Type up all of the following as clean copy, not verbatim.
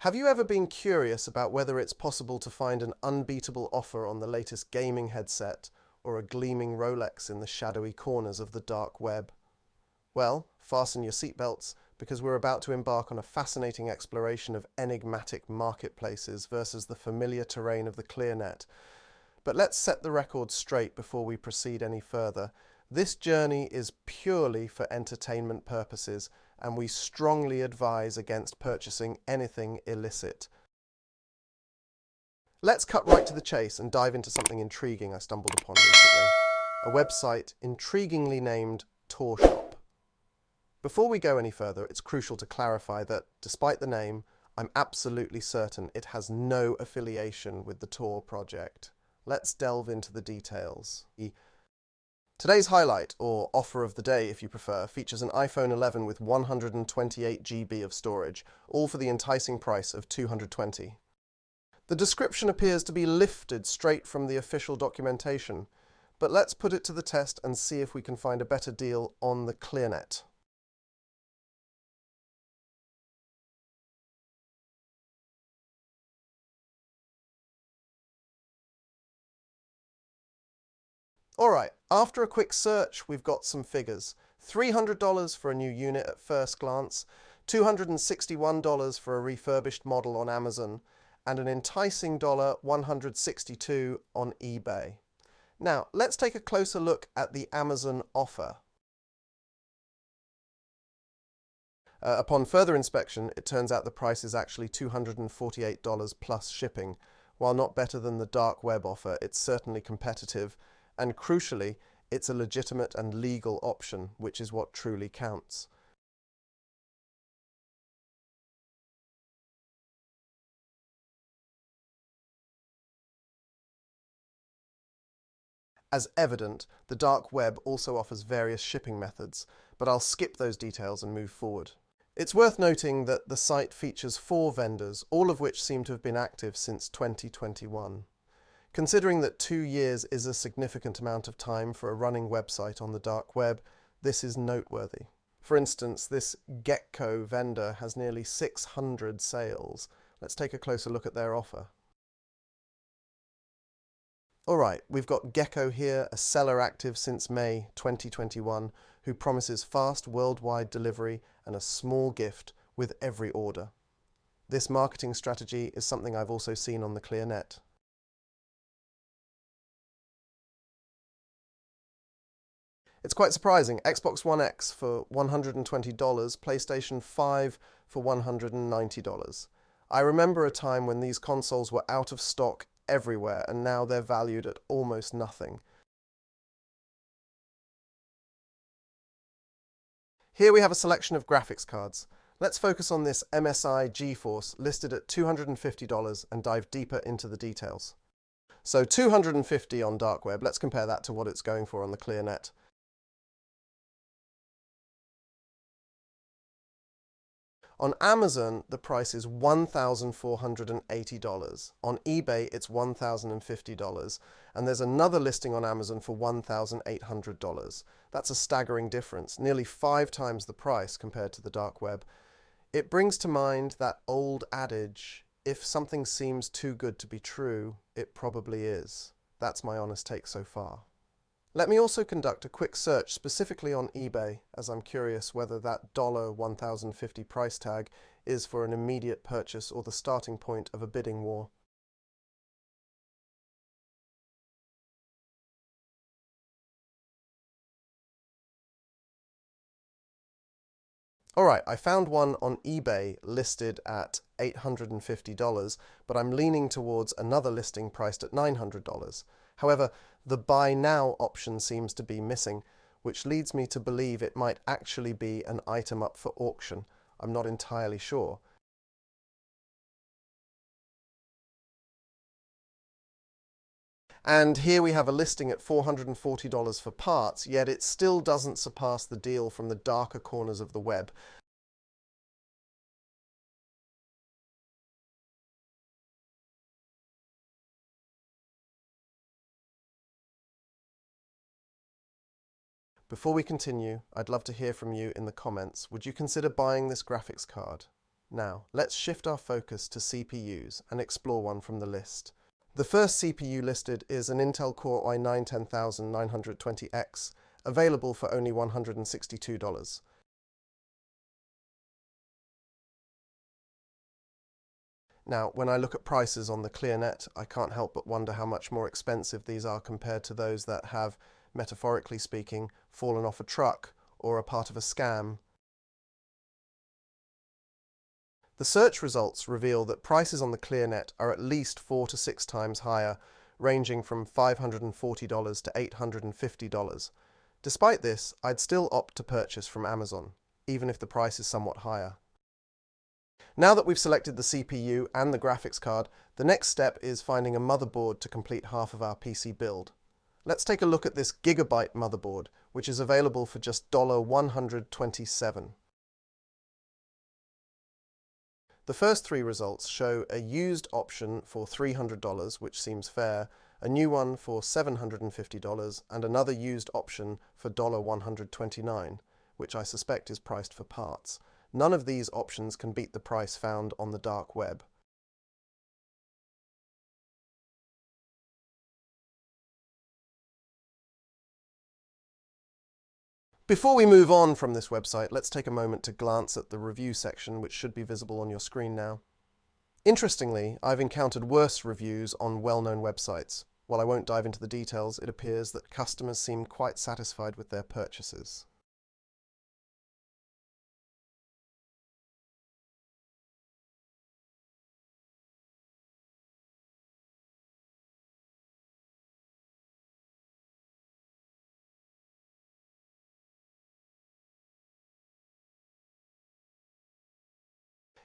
Have you ever been curious about whether it's possible to find an unbeatable offer on the latest gaming headset or a gleaming Rolex in the shadowy corners of the dark web? Well, fasten your seatbelts because we're about to embark on a fascinating exploration of enigmatic marketplaces versus the familiar terrain of the ClearNet. But let's set the record straight before we proceed any further. This journey is purely for entertainment purposes, and we strongly advise against purchasing anything illicit. Let's cut right to the chase and dive into something intriguing I stumbled upon recently. A website intriguingly named TorShop. Before we go any further, it's crucial to clarify that, despite the name, I'm absolutely certain it has no affiliation with the Tor project. Let's delve into the details. Today's highlight, or offer of the day if you prefer, features an iPhone 11 with 128 GB of storage, all for the enticing price of $220. The description appears to be lifted straight from the official documentation, but let's put it to the test and see if we can find a better deal on the ClearNet. Alright, after a quick search, we've got some figures. $300 for a new unit at first glance, $261 for a refurbished model on Amazon, and an enticing $162 on eBay. Now, let's take a closer look at the Amazon offer. Upon further inspection, it turns out the price is actually $248 plus shipping. While not better than the dark web offer, it's certainly competitive, and crucially, it's a legitimate and legal option, which is what truly counts. As evident, the dark web also offers various shipping methods, but I'll skip those details and move forward. It's worth noting that the site features 4 vendors, all of which seem to have been active since 2021. Considering that 2 years is a significant amount of time for a running website on the dark web, this is noteworthy. For instance, this Gecko vendor has nearly 600 sales. Let's take a closer look at their offer. Alright, we've got Gecko here, a seller active since May 2021, who promises fast worldwide delivery and a small gift with every order. This marketing strategy is something I've also seen on the ClearNet. It's quite surprising. Xbox One X for $120, PlayStation 5 for $190. I remember a time when these consoles were out of stock everywhere, and now they're valued at almost nothing. Here we have a selection of graphics cards. Let's focus on this MSI GeForce listed at $250 and dive deeper into the details. So $250 on dark web, let's compare that to what it's going for on the ClearNet. On Amazon, the price is $1,480. On eBay, it's $1,050. And there's another listing on Amazon for $1,800. That's a staggering difference, nearly 5 times the price compared to the dark web. It brings to mind that old adage, if something seems too good to be true, it probably is. That's my honest take so far. Let me also conduct a quick search specifically on eBay, as I'm curious whether that $1,050 price tag is for an immediate purchase or the starting point of a bidding war. Alright, I found one on eBay listed at $850, but I'm leaning towards another listing priced at $900. However, the Buy Now option seems to be missing, which leads me to believe it might actually be an item up for auction. I'm not entirely sure. And here we have a listing at $440 for parts, yet it still doesn't surpass the deal from the darker corners of the web. Before we continue, I'd love to hear from you in the comments. Would you consider buying this graphics card? Now, let's shift our focus to CPUs and explore one from the list. The first CPU listed is an Intel Core i9-10920X, available for only $162. Now, when I look at prices on the ClearNet, I can't help but wonder how much more expensive these are compared to those that have, metaphorically speaking, fallen off a truck or are part of a scam. The search results reveal that prices on the ClearNet are at least 4 to 6 times higher, ranging from $540 to $850. Despite this, I'd still opt to purchase from Amazon, even if the price is somewhat higher. Now that we've selected the CPU and the graphics card, the next step is finding a motherboard to complete half of our PC build. Let's take a look at this Gigabyte motherboard, which is available for just $127. The first three results show a used option for $300, which seems fair, a new one for $750, and another used option for $129, which I suspect is priced for parts. None of these options can beat the price found on the dark web. Before we move on from this website, let's take a moment to glance at the review section, which should be visible on your screen now. Interestingly, I've encountered worse reviews on well-known websites. While I won't dive into the details, it appears that customers seem quite satisfied with their purchases.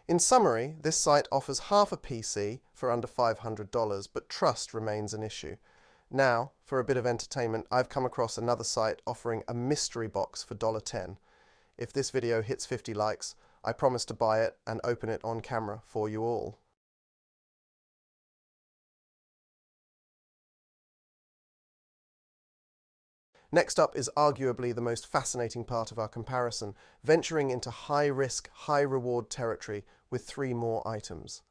In summary, this site offers half a PC for under $500, but trust remains an issue. Now, for a bit of entertainment, I've come across another site offering a mystery box for $10. If this video hits 50 likes, I promise to buy it and open it on camera for you all. Next up is arguably the most fascinating part of our comparison, venturing into high-risk, high-reward territory with 3 more items.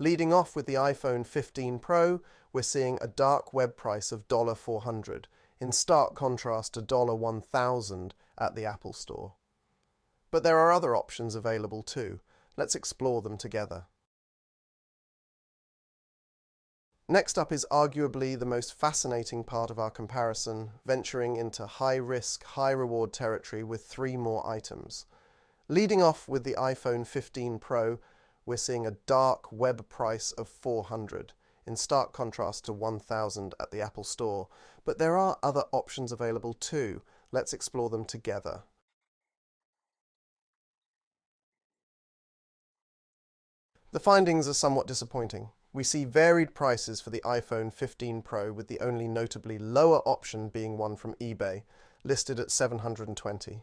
Leading off with the iPhone 15 Pro, we're seeing a dark web price of $400, in stark contrast to $1,000 at the Apple Store. But there are other options available too. Let's explore them together. Next up is arguably the most fascinating part of our comparison, venturing into high-risk, high-reward territory with 3 more items. Leading off with the iPhone 15 Pro, we're seeing a dark web price of $400, in stark contrast to $1,000 at the Apple Store. But there are other options available too. Let's explore them together. The findings are somewhat disappointing. We see varied prices for the iPhone 15 Pro, with the only notably lower option being one from eBay, listed at $720.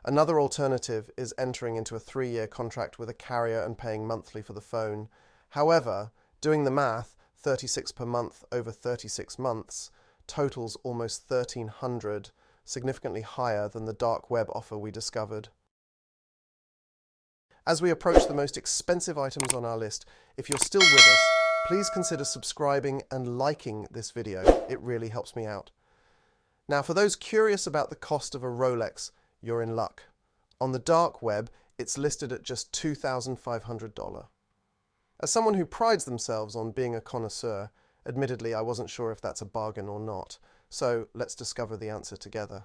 Another alternative is entering into a 3-year contract with a carrier and paying monthly for the phone. However, doing the math, 36 per month over 36 months totals almost $1,300, significantly higher than the dark web offer we discovered. As we approach the most expensive items on our list, if you're still with us, please consider subscribing and liking this video. It really helps me out. Now, for those curious about the cost of a Rolex, you're in luck. On the dark web, it's listed at just $2,500. As someone who prides themselves on being a connoisseur, admittedly I wasn't sure if that's a bargain or not, so let's discover the answer together.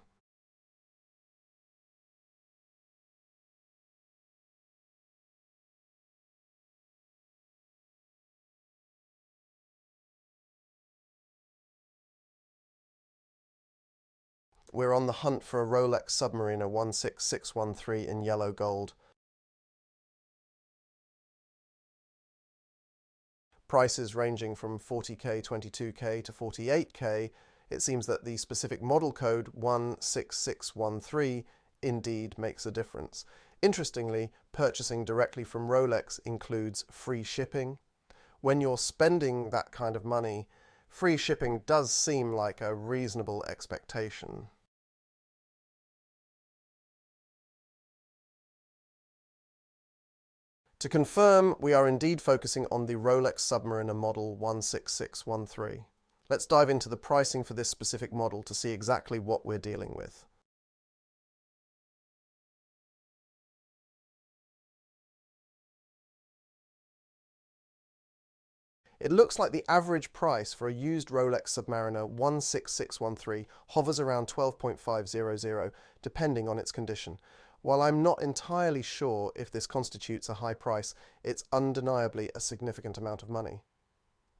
We're on the hunt for a Rolex Submariner 16613 in yellow gold. Prices ranging from $40K, $22K to $48K it seems that the specific model code 16613 indeed makes a difference. Interestingly, purchasing directly from Rolex includes free shipping. When you're spending that kind of money, free shipping does seem like a reasonable expectation. To confirm, we are indeed focusing on the Rolex Submariner model 16613. Let's dive into the pricing for this specific model to see exactly what we're dealing with. It looks like the average price for a used Rolex Submariner 16613 hovers around 12.500, depending on its condition. While I'm not entirely sure if this constitutes a high price, it's undeniably a significant amount of money.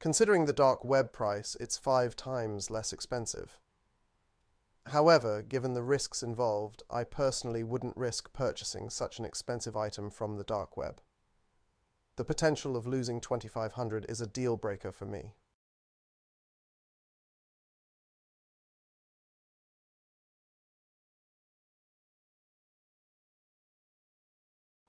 Considering the dark web price, it's 5 times less expensive. However, given the risks involved, I personally wouldn't risk purchasing such an expensive item from the dark web. The potential of losing $2,500 is a deal breaker for me.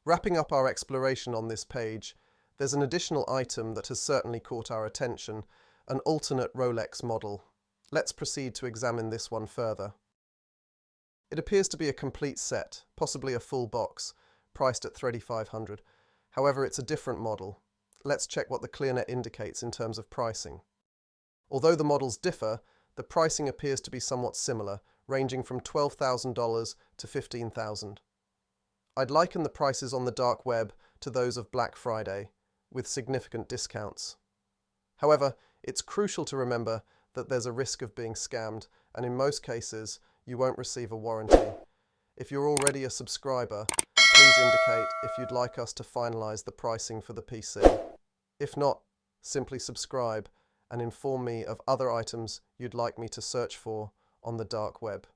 Wrapping up our exploration on this page, there's an additional item that has certainly caught our attention, an alternate Rolex model. Let's proceed to examine this one further. It appears to be a complete set, possibly a full box, priced at $3,500. However, it's a different model. Let's check what the ClearNet indicates in terms of pricing. Although the models differ, the pricing appears to be somewhat similar, ranging from $12,000 to $15,000. I'd liken the prices on the dark web to those of Black Friday, with significant discounts. However, it's crucial to remember that there's a risk of being scammed, and in most cases, you won't receive a warranty. If you're already a subscriber, please indicate if you'd like us to finalize the pricing for the PC. If not, simply subscribe and inform me of other items you'd like me to search for on the dark web.